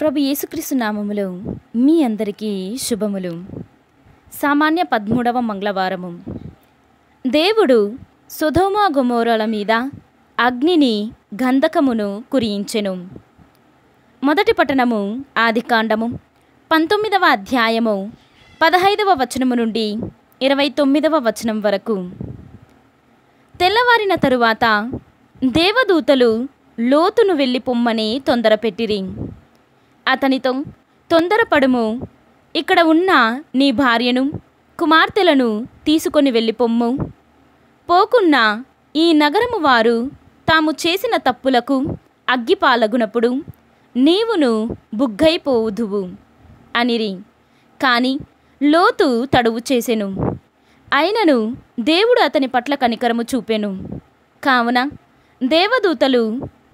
ప్రభు యేసుక్రీస్తు నామములో మీ అందరికీ శుభములు. సామాన్య 13వ మంగళవారము. దేవుడు సొదొమ గొమొర్రాల మీద అగ్నిని గంధకమును కురియించెను. మొదటి పట్టణము ఆదికాండము 19వ అధ్యాయము 15వ వచనము నుండి 29వ వచనం వరకు. తెల్లవారిన తరువాత దేవదూతలు లోతును వెళ్ళి పొమ్మని తొందరపెట్టిరి. అతనితో, తొందరపడుము, ఇక్కడ ఉన్న నీ భార్యను కుమార్తెలను తీసుకొని వెళ్ళిపొమ్ము. పోకున్నా ఈ నగరము వారు తాము చేసిన తప్పులకు అగ్గిపాలగునప్పుడు నీవును బుగ్గైపోవుదువు అనిరి. కాని లోతు తడువు చేసెను. అయినను దేవుడు అతని పట్ల కనికరము చూపెను. కావున దేవదూతలు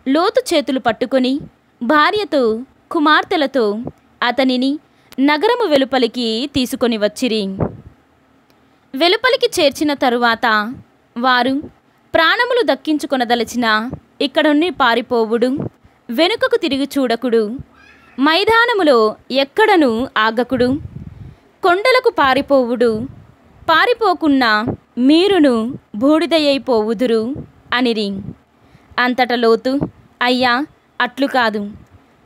లోతు చేతులు పట్టుకొని భార్యతో కుమార్తెలతో అతనిని నగరము వెలుపలికి తీసుకొని వచ్చిరి. వెలుపలికి చేర్చిన తరువాత వారు ప్రాణములు దక్కించుకొనదలచిన ఇక్కడున్ని పారిపోవుడు, వెనుకకు తిరిగి చూడకుడు, మైదానములో ఎక్కడను ఆగకుడు, కొండలకు పారిపోవుడు, పారిపోకున్నా మీరును బూడిదయైపోవుదురు అనిరి. అంతట లోతు, అయ్యా, అట్లు కాదు,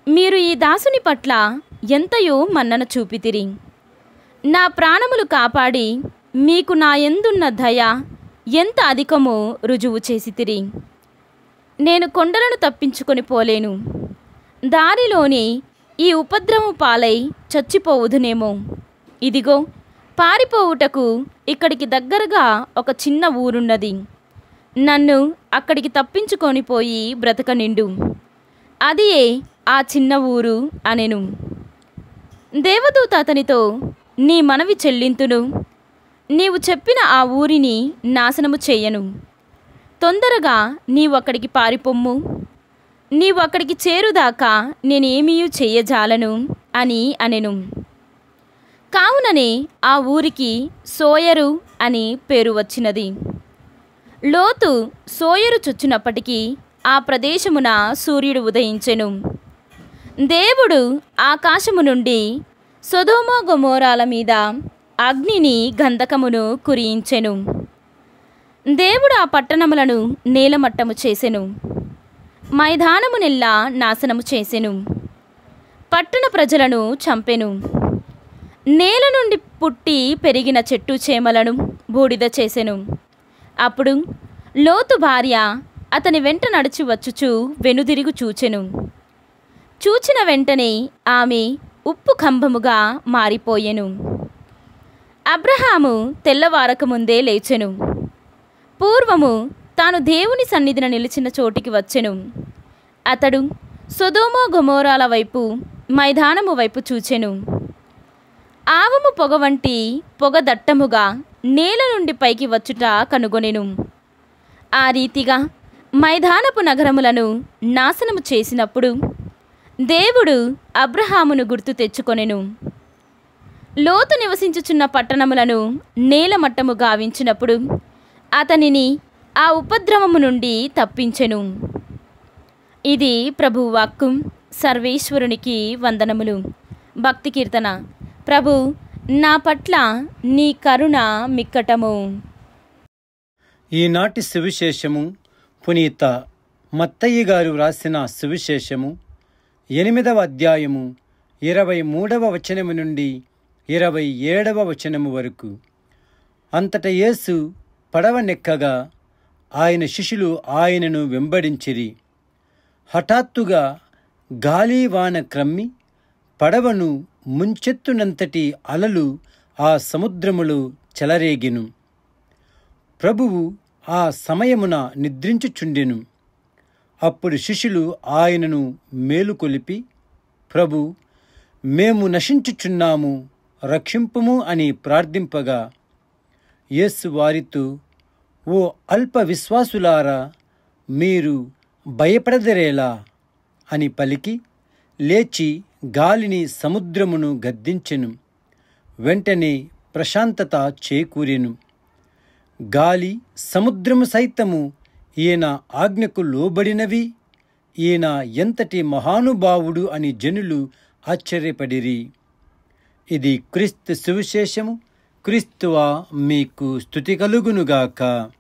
మీరు ఈ దాసుని పట్ల ఎంతయో మన్నన చూపితిరి. నా ప్రాణములు కాపాడి మీకు నా యందున్న దయ ఎంత అధికమో రుజువు చేసితిరి. నేను కొండలను తప్పించుకొని పోలేను, దారిలోని ఈ ఉపద్రవము పాలై చచ్చిపోవుదునేమో. ఇదిగో, పారిపోవుటకు ఇక్కడికి దగ్గరగా ఒక చిన్న ఊరున్నది. నన్ను అక్కడికి తప్పించుకొని పోయి బ్రతకనిండు. అదియే ఆ చిన్న ఊరు అనెను. దేవదూత అతనితో, నీ మనవి చెల్లింతును, నీవు చెప్పిన ఆ ఊరిని నాశనము చేయను. తొందరగా నీవు అక్కడికి పారిపొమ్ము. నీవు అక్కడికి చేరుదాకా నేనేమీ చెయ్యజాలను అని అనెను. కావుననే ఆ ఊరికి సోయరు అని పేరు వచ్చినది. లోతు సోయరు చొచ్చినప్పటికీ ఆ ప్రదేశమున సూర్యుడు ఉదయించెను. దేవుడు ఆకాశము నుండి సొదొమ గొమొర్రాల మీద అగ్నిని గంధకమును కురియించెను. దేవుడు ఆ పట్టణములను నేలమట్టము చేసెను, మైదానమునెల్లా నాశనము చేసెను, పట్టణ ప్రజలను చంపెను. నేల నుండి పుట్టి పెరిగిన చెట్టు చేమలను బూడిద చేసెను. అప్పుడు లోతు భార్య అతని వెంట నడిచి వచ్చుచు వెనుదిరుగు చూచెను. చూచిన వెంటనే ఆమె ఉప్పు కంబముగా మారిపోయెను. అబ్రహాము తెల్లవారక ముందే లేచెను. పూర్వము తాను దేవుని సన్నిధిన నిలిచిన చోటికి వచ్చెను. అతడు సొదొమ గొమొర్రాల వైపు, మైదానము వైపు చూచెను. ఆవము పొగ వంటి పొగ దట్టముగా నేల నుండి పైకి వచ్చుట కనుగొనెను. ఆ రీతిగా మైదానపు నగరములను నాశనము చేసినప్పుడు దేవుడు అబ్రహామును గుర్తు తెచ్చుకొనెను. లోతు నివసించుచున్న పట్టణములను నేలమట్టము గావించినప్పుడు అతనిని ఆ ఉపద్రవము నుండి తప్పించెను. ఇది ప్రభువు వాక్కు. సర్వేశ్వరునికి వందనములు. భక్తి కీర్తన. ప్రభు, నా పట్ల నీ కరుణ మిక్కటము. ఈనాటి సువిశేషము పునీత మత్తయి గారు వ్రాసిన సువిశేషము 8వ అధ్యాయము 23వ వచనము నుండి 27వ వచనము వరకు. అంతట యేసు పడవనెక్కగా ఆయన శిష్యులు ఆయనను వెంబడించిరి. హఠాత్తుగా గాలివాన క్రమ్మి పడవను ముంచెత్తునంతటి అలలు ఆ సముద్రములో చెలరేగెను. ప్రభువు ఆ సమయమున నిద్రించుచుండెను. అప్పుడు శిష్యులు ఆయనను మేలుకొలిపి, ప్రభు, మేము నశించుచున్నాము, రక్షింపుము అని ప్రార్థింపగా యేసు వారితో, ఓ అల్ప విశ్వాసులారా, మీరు భయపడదరేలా అని పలికి లేచి గాలిని సముద్రమును గద్దించెను. వెంటనే ప్రశాంతత చేకూరెను. గాలి సముద్రము సైతము ఈయన ఆజ్ఞకు లోబడినవి, ఈయన ఎంతటి మహానుభావుడు అని జనులు ఆశ్చర్యపడిరి. ఇది క్రీస్తు సువిశేషము. క్రీస్తువా మీకు స్తుతి కలుగునుగాక.